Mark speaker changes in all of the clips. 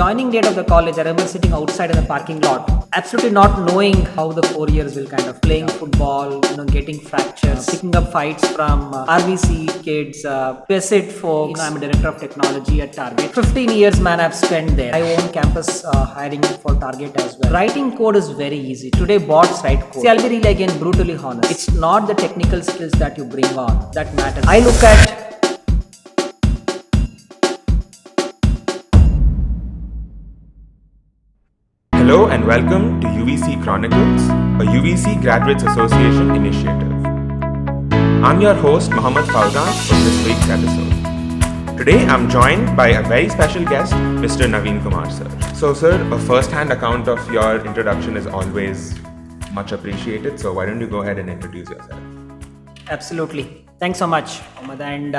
Speaker 1: joining date of the college, I remember sitting outside in the parking lot, absolutely not knowing how the 4 years will kind of playing football, getting fractures, picking up fights from RVC kids, PESIT folks. I'm a director of technology at Target. 15 years, man, I've spent there. I own campus hiring for Target as well. Writing code is very easy. Today, bots write code. See, I'll be really again brutally honest. It's not the technical skills that you bring on that matters. I look at
Speaker 2: Hello and welcome to UVCE Chronicles, a UVCE Graduates Association initiative. I'm your host Mohammad Fouzan for this week's episode. Today I'm joined by a very special guest, Mr. Naveen Kumar sir. So sir, a first-hand account of your introduction is always much appreciated, so why don't you go ahead and introduce yourself?
Speaker 1: Absolutely. Thanks so much, Ahmad, and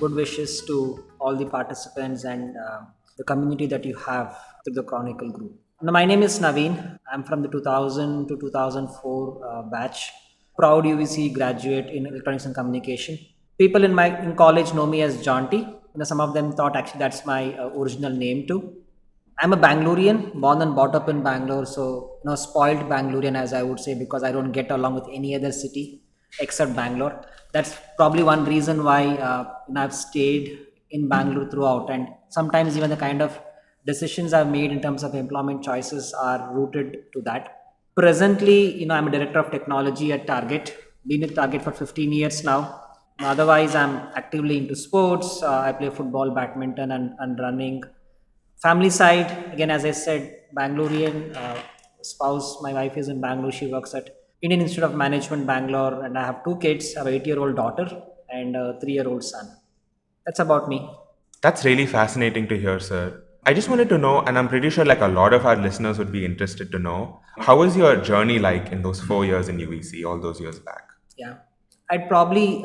Speaker 1: good wishes to all the participants and the community that you have through the Chronicle group. Now, my name is Naveen. I'm from the 2000 to 2004 batch. Proud UVCE graduate in electronics and communication. People in college know me as Jaunty. Some of them thought actually that's my original name too. I'm a Bangalorean, born and brought up in Bangalore, so spoiled Bangalorean as I would say, because I don't get along with any other city except Bangalore. That's probably one reason why I've stayed in Bangalore throughout, and sometimes even the kind of decisions I've made in terms of employment choices are rooted to that. Presently, I'm a director of technology at Target. Been with Target for 15 years now. Otherwise, I'm actively into sports. I play football, badminton, and running. Family side, again, as I said, Bangalorean spouse. My wife is in Bangalore. She works at Indian Institute of Management, Bangalore, and I have two kids. I have an 8-year-old daughter and a 3-year-old son. That's about me.
Speaker 2: That's really fascinating to hear, sir. I just wanted to know, and I'm pretty sure like a lot of our listeners would be interested to know, how was your journey like in those 4 years in UVC, all those years back?
Speaker 1: Yeah, I'd probably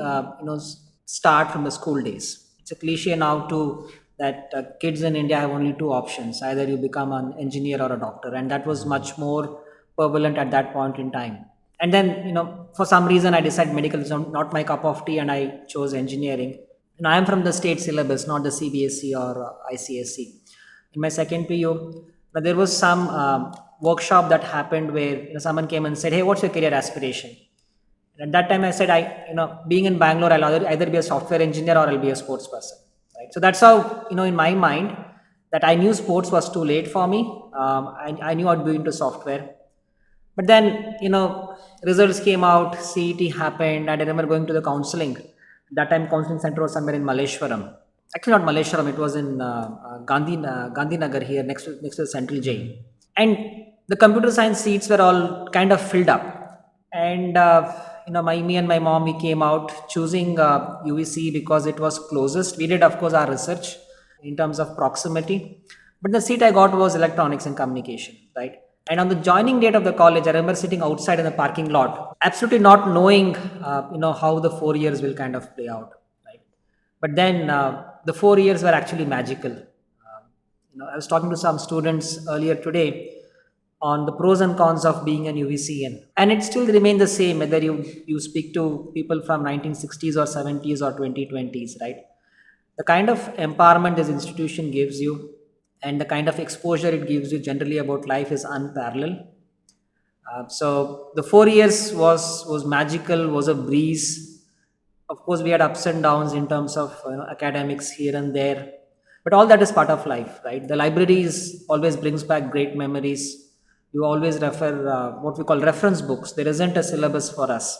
Speaker 1: start from the school days. It's a cliche now too that kids in India have only two options: either you become an engineer or a doctor, and that was much more prevalent at that point in time. And then for some reason I decided medical is not my cup of tea, and I chose engineering. I'm from the state syllabus, not the CBSE or ICSE. In my second PU, there was some workshop that happened where someone came and said, "Hey, what's your career aspiration?" And at that time, I said, being in Bangalore, I'll either be a software engineer or I'll be a sports person." Right. So that's how in my mind that I knew sports was too late for me. I knew I'd be into software, but then results came out, CET happened, and I remember going to the counseling. That time, counseling center was somewhere in Malleshwaram. Actually, not Malleshwaram. It was in Gandhinagar here, next to the Central Jail. And the computer science seats were all kind of filled up. And me and my mom, we came out choosing UVC because it was closest. We did, of course, our research in terms of proximity. But the seat I got was electronics and communication, right? And on the joining date of the college, I remember sitting outside in the parking lot, absolutely not knowing, how the 4 years will kind of play out, right? But then the 4 years were actually magical. I was talking to some students earlier today on the pros and cons of being an UVCN, and it still remains the same whether you speak to people from 1960s or 70s or 2020s, right? The kind of empowerment this institution gives you and the kind of exposure it gives you generally about life is unparalleled. So the 4 years was magical, was a breeze. Of course, we had ups and downs in terms of academics here and there, but all that is part of life, right? The libraries always brings back great memories. You always refer what we call reference books. There isn't a syllabus for us,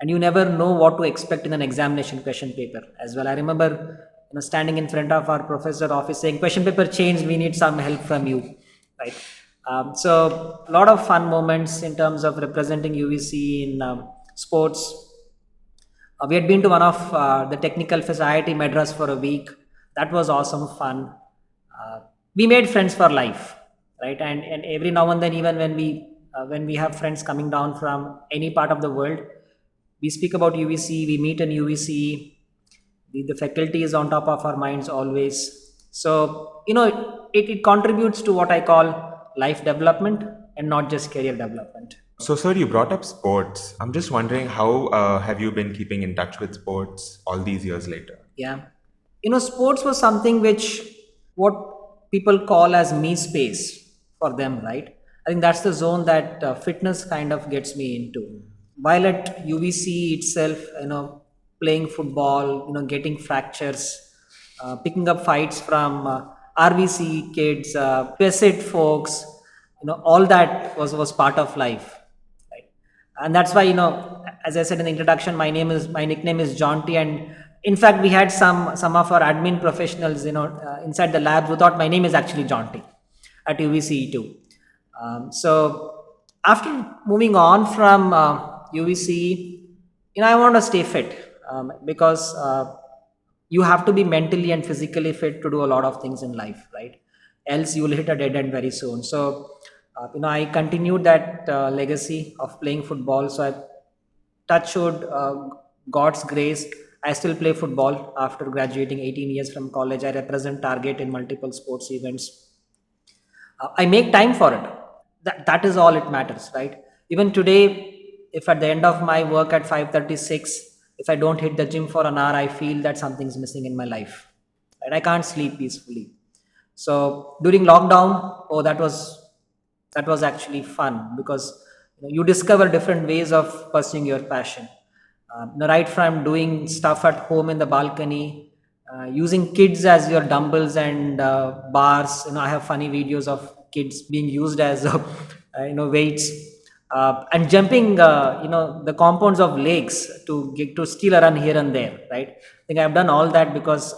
Speaker 1: and you never know what to expect in an examination question paper as well. I remember standing in front of our professor office saying, "Question paper changed. We need some help from you," right? So a lot of fun moments in terms of representing UVC in sports. We had been to one of the technical fest, IIT Madras, for a week. That was awesome fun. We made friends for life, right? And every now and then, even when we have friends coming down from any part of the world, we speak about UVC. We meet in UVC. The faculty is on top of our minds always. So it contributes to what I call life development and not just career development.
Speaker 2: So, sir, you brought up sports. I'm just wondering how have you been keeping in touch with sports all these years later?
Speaker 1: Yeah. Sports was something which what people call as me space for them, right? I think that's the zone that fitness kind of gets me into. While at UVC itself, playing football, getting fractures, picking up fights from RVC kids, Pesit folks, all that was part of life, right? And that's why, as I said in the introduction, my nickname is Jaunty, and in fact, we had some of our admin professionals, inside the lab who thought my name is actually Jaunty at UVCE too. So after moving on from UVCE, I want to stay fit, because you have to be mentally and physically fit to do a lot of things in life, right? Else you will hit a dead end very soon. So I continued that legacy of playing football. So I touch wood, God's grace, I still play football after graduating 18 years from college. I represent Target in multiple sports events. I make time for it. That is all it matters, right? Even today, if at the end of my work at 5:36, if I don't hit the gym for an hour, I feel that something's missing in my life, right? I can't sleep peacefully. So during lockdown, oh, that was actually fun, because you discover different ways of pursuing your passion. Right from doing stuff at home in the balcony, using kids as your dumbbells and bars. I have funny videos of kids being used as weights, and jumping the compounds of lakes to get to steal a run here and there. Right, I think I've done all that because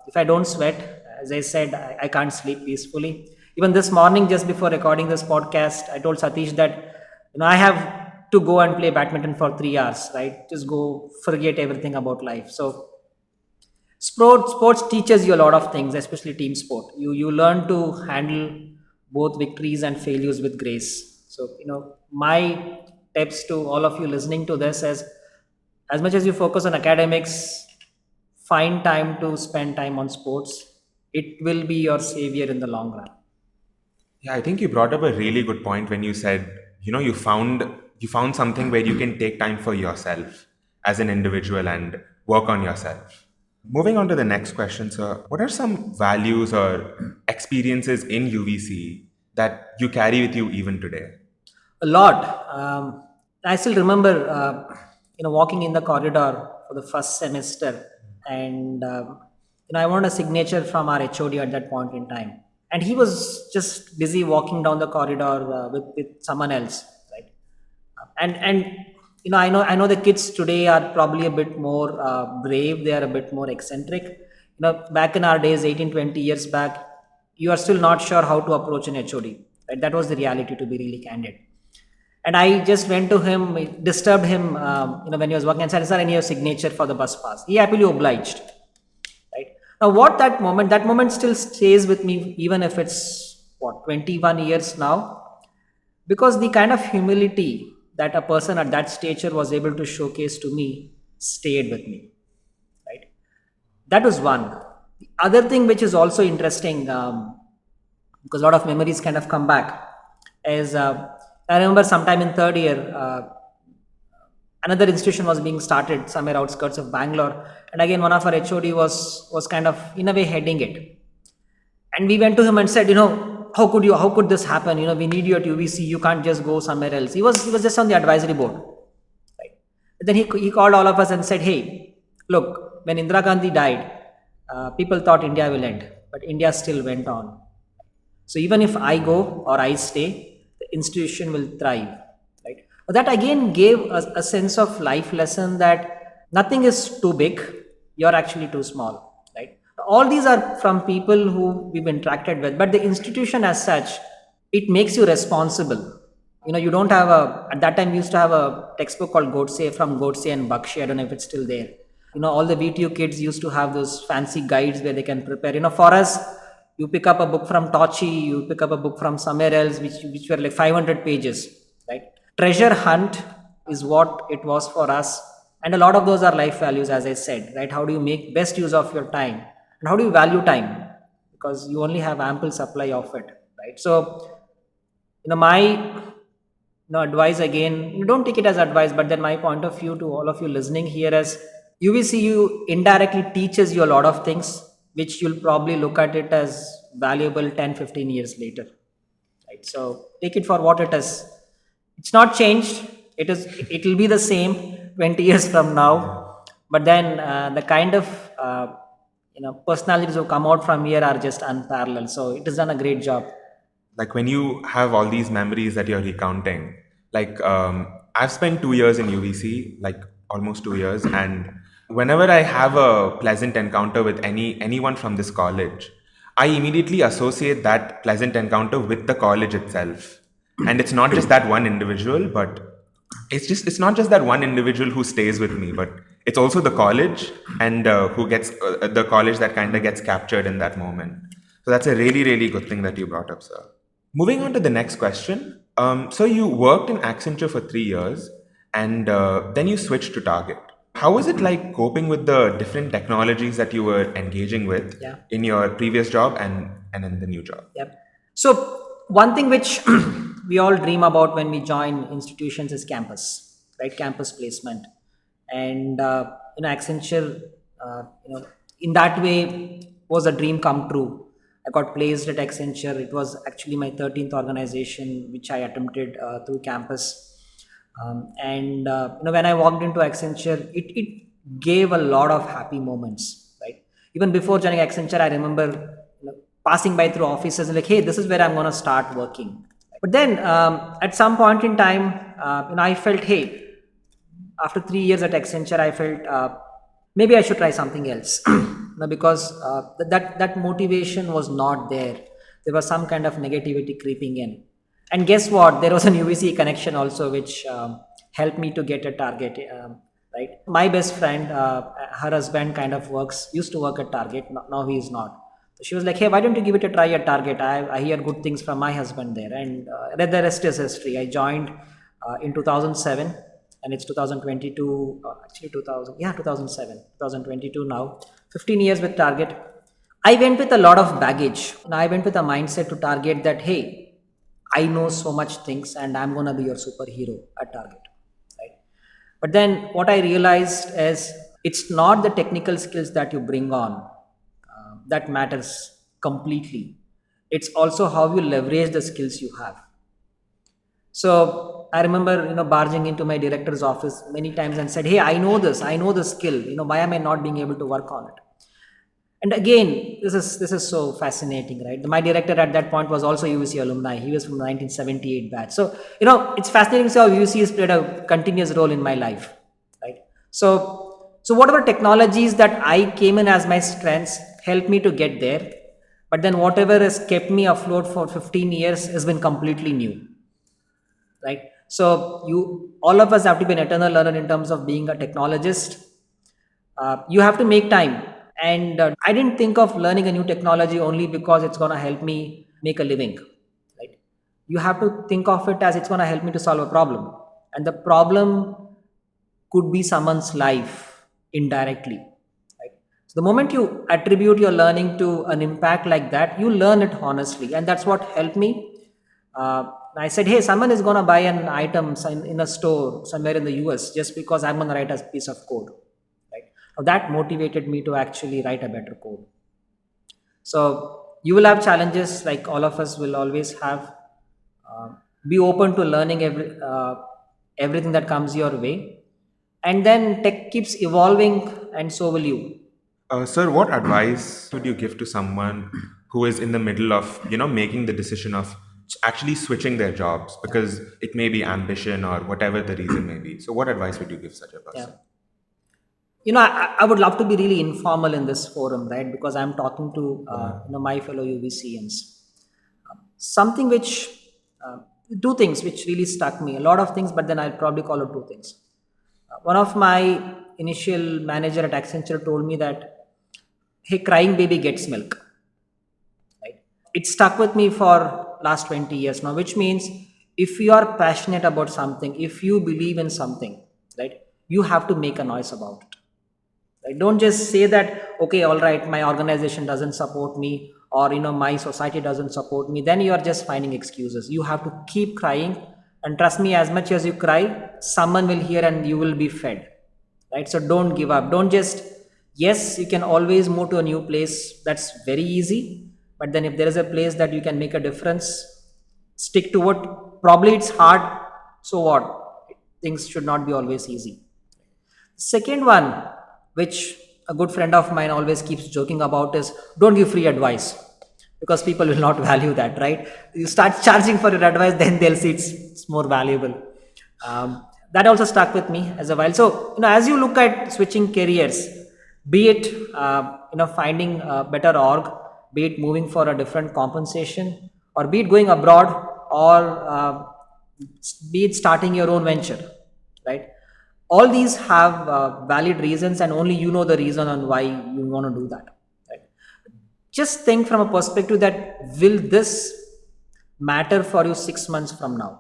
Speaker 1: if I don't sweat, as I said, I can't sleep peacefully. Even this morning, just before recording this podcast, I told Satish that I have to go and play badminton for 3 hours, right? Just go forget everything about life. So sports teaches you a lot of things, especially team sport. You learn to handle both victories and failures with grace. So my tips to all of you listening to this is, as much as you focus on academics, find time to spend time on sports. It will be your savior in the long run.
Speaker 2: Yeah, I think you brought up a really good point when you said, you found something where you can take time for yourself as an individual and work on yourself. Moving on to the next question, sir. What are some values or experiences in UVC that you carry with you even today?
Speaker 1: A lot. I still remember, walking in the corridor for the first semester, and I wanted a signature from our HOD at that point in time, and he was just busy walking down the corridor with someone else, right? And I know the kids today are probably a bit more brave. They are a bit more eccentric. Back in our days, 18, 20 years back, you are still not sure how to approach an HOD. Right? That was the reality, to be really candid. And I just went to him, disturbed him, when he was working, and said, "Sir, I need your signature for the bus pass." He happily obliged. Right now, that moment still stays with me, even if it's 21 years now, because the kind of humility that a person at that stature was able to showcase to me stayed with me. Right, that was one. The other thing which is also interesting, because a lot of memories kind of come back, is I remember sometime in third year, another institution was being started somewhere outskirts of Bangalore, and again one of our HOD was kind of in a way heading it, and we went to him and said, how could this happen? We need you at UVC. You can't just go somewhere else. He was just on the advisory board, right? But then he called all of us and said, "Hey, look, when Indira Gandhi died, people thought India will end, but India still went on. So even if I go or I stay, the institution will thrive." Right? But that again gave us a sense of life lesson that nothing is too big. You're actually too small. Right? All these are from people who we've interacted with, but the institution as such, it makes you responsible. You don't have at that time we used to have a textbook called Godse, from Godse and Bakshi. I don't know if it's still there. All the VTU kids used to have those fancy guides where they can prepare. For us, you pick up a book from Tochi, you pick up a book from somewhere else, which were like 500 pages, right? Treasure hunt is what it was for us. And a lot of those are life values, as I said, right? How do you make best use of your time? And how do you value time? Because you only have ample supply of it, right? So, my advice again, you don't take it as advice, but then my point of view to all of you listening here is, UVCU indirectly teaches you a lot of things. which you'll probably look at it as valuable 10, 15 years later. Right? So take it for what it is. It's not changed. It will be the same 20 years from now. But then the kind of personalities who come out from here are just unparalleled. So it has done a great job.
Speaker 2: Like when you have all these memories that you're recounting, like I've spent 2 years in UVC, like almost 2 years, and whenever I have a pleasant encounter with anyone from this college, I immediately associate that pleasant encounter with the college itself. And it's not just that one individual, but it's not just that one individual who stays with me, but it's also the college and who gets the college that kind of gets captured in that moment. So that's a really, really good thing that you brought up, sir. Moving on to the next question. So you worked in Accenture for 3 years and then you switched to Target. How was it like coping with the different technologies that you were engaging with
Speaker 1: Yeah.
Speaker 2: in your previous job and in the new job?
Speaker 1: Yep. So one thing which we all dream about when we join institutions is campus, right? Campus placement, and Accenture, in that way was a dream come true. I got placed at Accenture. It was actually my 13th organization which I attempted through campus. And when I walked into Accenture, it gave a lot of happy moments, right? Even before joining Accenture, I remember passing by through offices and like, hey, this is where I'm going to start working. But then at some point in time, I felt, hey, after 3 years at Accenture, I felt maybe I should try something else. Because that motivation was not there. There was some kind of negativity creeping in. And guess what? There was an UVCE connection also, which helped me to get a Target. Right, my best friend, her husband kind of used to work at Target. Now he is not. So she was like, "Hey, why don't you give it a try at Target? I hear good things from my husband there." And the rest is history. I joined in 2007, and it's 2022. Actually, 2007, 2022 now. 15 years with Target. I went with a lot of baggage. And I went with a mindset to Target that, hey, I know so much things and I'm going to be your superhero at Target. Right? But then what I realized is it's not the technical skills that you bring on that matters completely. It's also how you leverage the skills you have. So I remember, barging into my director's office many times and said, "Hey, I know this skill. Why am I not being able to work on it?" And again, this is so fascinating, right? My director at that point was also UVC alumni. He was from the 1978 batch. So it's fascinating to see how UVC has played a continuous role in my life, right? So whatever technologies that I came in as my strengths helped me to get there, but then whatever has kept me afloat for 15 years has been completely new, right? So all of us have to be an eternal learner in terms of being a technologist. You have to make time. And I didn't think of learning a new technology only because it's going to help me make a living, right? You have to think of it as it's going to help me to solve a problem. And the problem could be someone's life indirectly, right? So the moment you attribute your learning to an impact like that, you learn it honestly. And that's what helped me. I said, hey, someone is going to buy an item in a store somewhere in the US just because I'm going to write a piece of code. That motivated me to actually write a better code. So you will have challenges like all of us will always have. Be open to learning everything that comes your way. And then tech keeps evolving and so will you.
Speaker 2: Sir, what advice would you give to someone who is in the middle of, making the decision of actually switching their jobs because it may be ambition or whatever the reason may be? So what advice would you give such a person?
Speaker 1: I would love to be really informal in this forum, right? Because I'm talking to my fellow UVCians. Something which, two things which really stuck me. A lot of things, but then I'll probably call it two things. One of my initial manager at Accenture told me that, hey, crying baby gets milk. Right? It stuck with me for last 20 years now, which means if you are passionate about something, if you believe in something, right, you have to make a noise about it. Right? Don't just say that, okay, all right, my organization doesn't support me or, my society doesn't support me. Then you are just finding excuses. You have to keep crying. And trust me, as much as you cry, someone will hear and you will be fed. Right? So don't give up. Don't just Yes, you can always move to a new place, that's very easy. But then if there is a place that you can make a difference, stick to it. Probably it's hard, so what, things should not be always easy. Second one, which a good friend of mine always keeps joking about, is don't give free advice, because people will not value that, right? You start charging for your advice, then they'll see it's more valuable. That also stuck with me as a while. So, as you look at switching careers, be it finding a better org, be it moving for a different compensation, or be it going abroad, or be it starting your own venture, right? All these have valid reasons, and only you know the reason on why you want to do that, right? Just think from a perspective that, will this matter for you 6 months from now,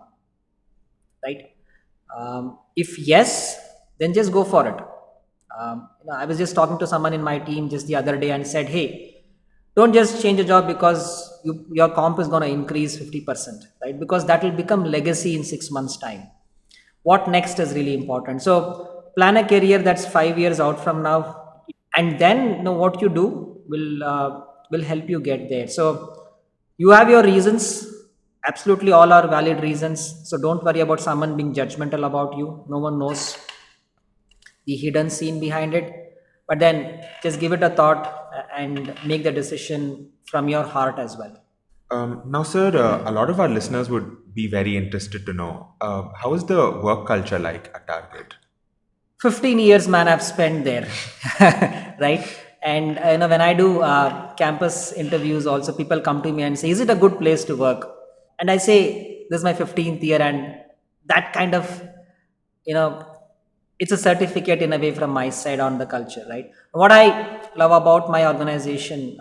Speaker 1: right? If yes, then just go for it. I was just talking to someone in my team just the other day and said, hey, don't just change a job because your comp is going to increase 50%, right? Because that will become legacy in 6 months time. What next is really important. So plan a career that's 5 years out from now, and then what you do will help you get there. So you have your reasons, absolutely all are valid reasons. So don't worry about someone being judgmental about you. No one knows the hidden scene behind it. But then just give it a thought, and make the decision from your heart as well.
Speaker 2: Now, sir, a lot of our listeners would be very interested to know how is the work culture like at Target?
Speaker 1: 15 years, man, I've spent there. Right? And when I do campus interviews also, people come to me and say, is it a good place to work? And I say, this is my 15th year, and that kind of, you know it's a certificate in a way from my side on the culture, right? What I love about my organization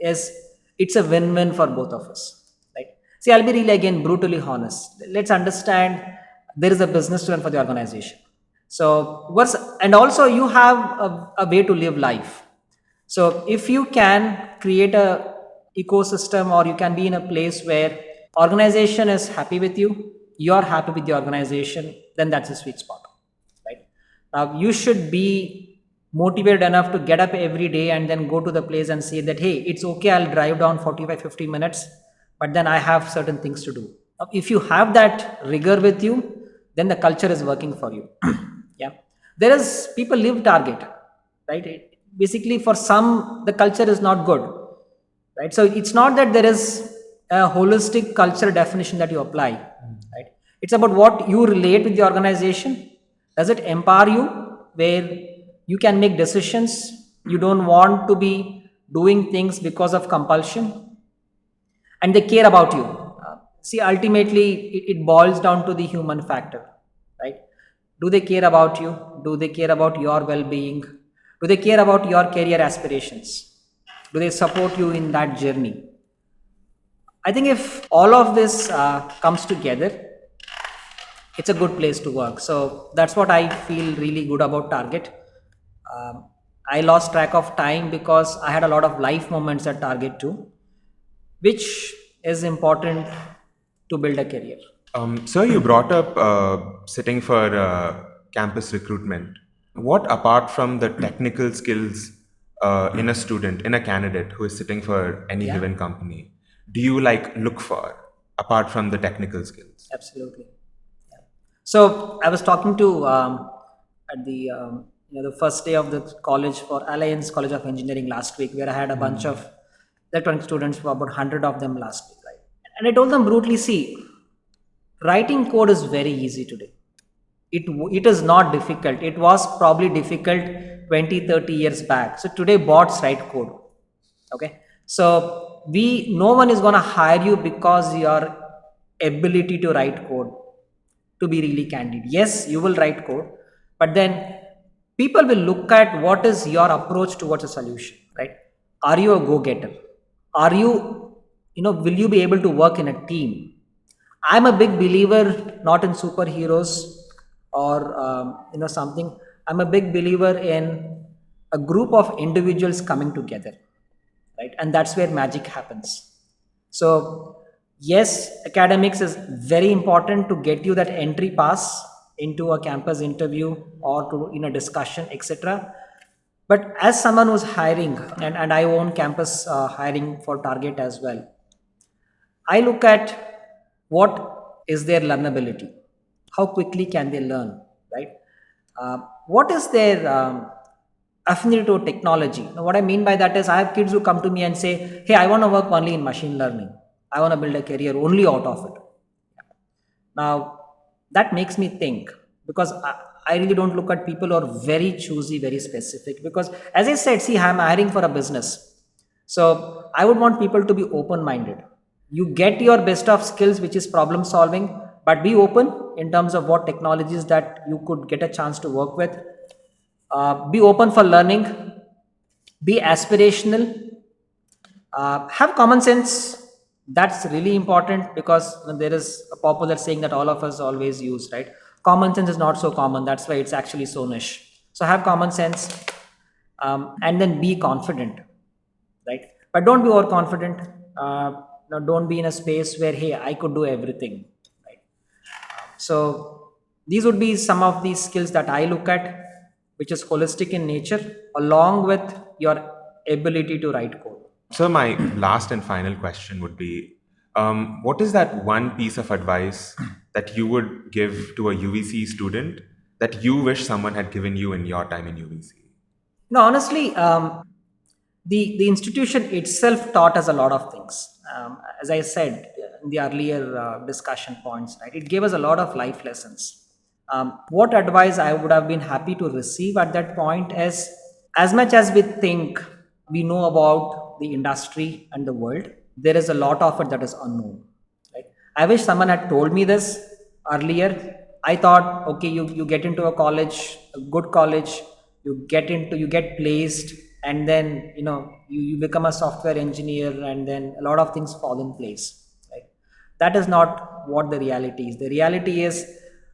Speaker 1: is, it's a win-win for both of us, right? See, I'll be really, again, brutally honest. Let's understand, there is a business to run for the organization. So and also you have a way to live life. So if you can create a ecosystem, or you can be in a place where organization is happy with you, you're happy with the organization, then that's a sweet spot, right? Now you should be motivated enough to get up every day and then go to the place and say that, hey, it's okay, I'll drive down 45-50 minutes, but then I have certain things to do. Now, if you have that rigor with you, then the culture is working for you. Yeah, there is people live target, right? Basically, for some, the culture is not good, right? So it's not that there is a holistic culture definition that you apply, right? It's about what you relate with the organization. Does it empower you, where you can make decisions, you don't want to be doing things because of compulsion, and they care about you? See, ultimately, it boils down to the human factor, right? Do they care about you? Do they care about your well-being? Do they care about your career aspirations? Do they support you in that journey? I think if all of this comes together, it's a good place to work. So that's what I feel really good about Target. I lost track of time because I had a lot of life moments at Target too, which is important to build a career.
Speaker 2: Sir, you brought up sitting for campus recruitment. What, apart from the technical skills in a student, in a candidate who is sitting for any
Speaker 1: Yeah,
Speaker 2: given company, do you like look for apart from the technical skills?
Speaker 1: absolutely. Yeah. So I was talking to at the the first day of the college for Alliance College of Engineering last week, where I had a bunch of electronic students, for about 100 of them last week, right? And I told them brutally, see, writing code is very easy today. It is not difficult. It was probably difficult 20-30 years back. So today bots write code. Okay, so we no one is going to hire you because your ability to write code. To be really candid, yes, you will write code, but then people will look at what is your approach towards a solution, right? Are you a go-getter? Are you, will you be able to work in a team? I'm a big believer not in superheroes, or something. I'm a big believer in a group of individuals coming together, right? And that's where magic happens. So yes, academics is very important to get you that entry pass into a campus interview, or to in a discussion, etc. But as someone who's hiring, and I own campus hiring for Target as well, I look at what is their learnability, how quickly can they learn, right? What is their affinity to technology? Now, what I mean by that is, I have kids who come to me and say, "Hey, I want to work only in machine learning. I want to build a career only out of it." Now, that makes me think because I really don't look at people who are very choosy, very specific. Because, as I said, see, I'm hiring for a business. So, I would want people to be open minded. You get your best of skills, which is problem solving, but be open in terms of what technologies that you could get a chance to work with. Be open for learning, be aspirational, have common sense. That's really important because there is a popular saying that all of us always use, right? Common sense is not so common. That's why it's actually so niche. So have common sense, and then be confident, right? But don't be overconfident. Now don't be in a space where, hey, I could do everything, right? So these would be some of these skills that I look at, which is holistic in nature, along with your ability to write code.
Speaker 2: So, my last and final question would be, what is that one piece of advice that you would give to a UVC student that you wish someone had given you in your time in UVC?
Speaker 1: No, honestly, the institution itself taught us a lot of things. As I said in the earlier discussion points, right? It gave us a lot of life lessons. What advice I would have been happy to receive at that point is, as much as we think we know about the industry and the world, there is a lot of it that is unknown. Right? I wish someone had told me this earlier. I thought, okay, you get into a college, a good college, you get placed, and then you become a software engineer, and then a lot of things fall in place. Right? That is not what the reality is. The reality is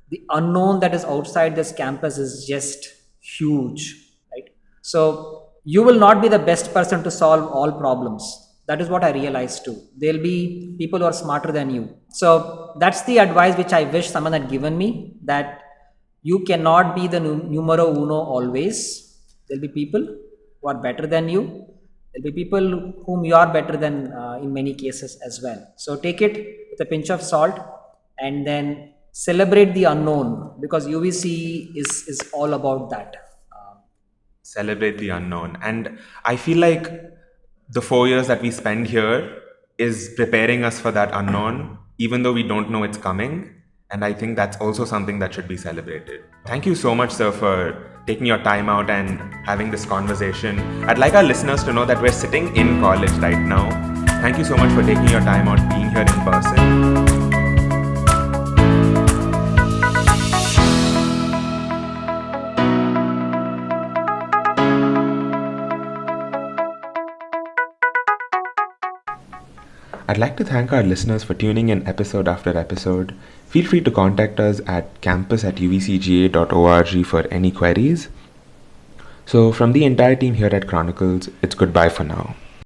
Speaker 1: the unknown that is outside this campus is just huge, right? So you will not be the best person to solve all problems. That is what I realized too. There'll be people who are smarter than you. So that's the advice which I wish someone had given me, that you cannot be the numero uno always. There'll be people who are better than you. There'll be people whom you are better than in many cases as well. So take it with a pinch of salt, and then celebrate the unknown, because UVC is all about that.
Speaker 2: Celebrate the unknown. And I feel like the 4 years that we spend here is preparing us for that unknown, even though we don't know it's coming. And I think that's also something that should be celebrated. Thank you so much, sir, for taking your time out and having this conversation. I'd like our listeners to know that we're sitting in college right now. Thank you so much for taking your time out, being here in person. I'd like to thank our listeners for tuning in episode after episode. Feel free to contact us at campus@uvcga.org for any queries. So, from the entire team here at Chronicles, it's goodbye for now.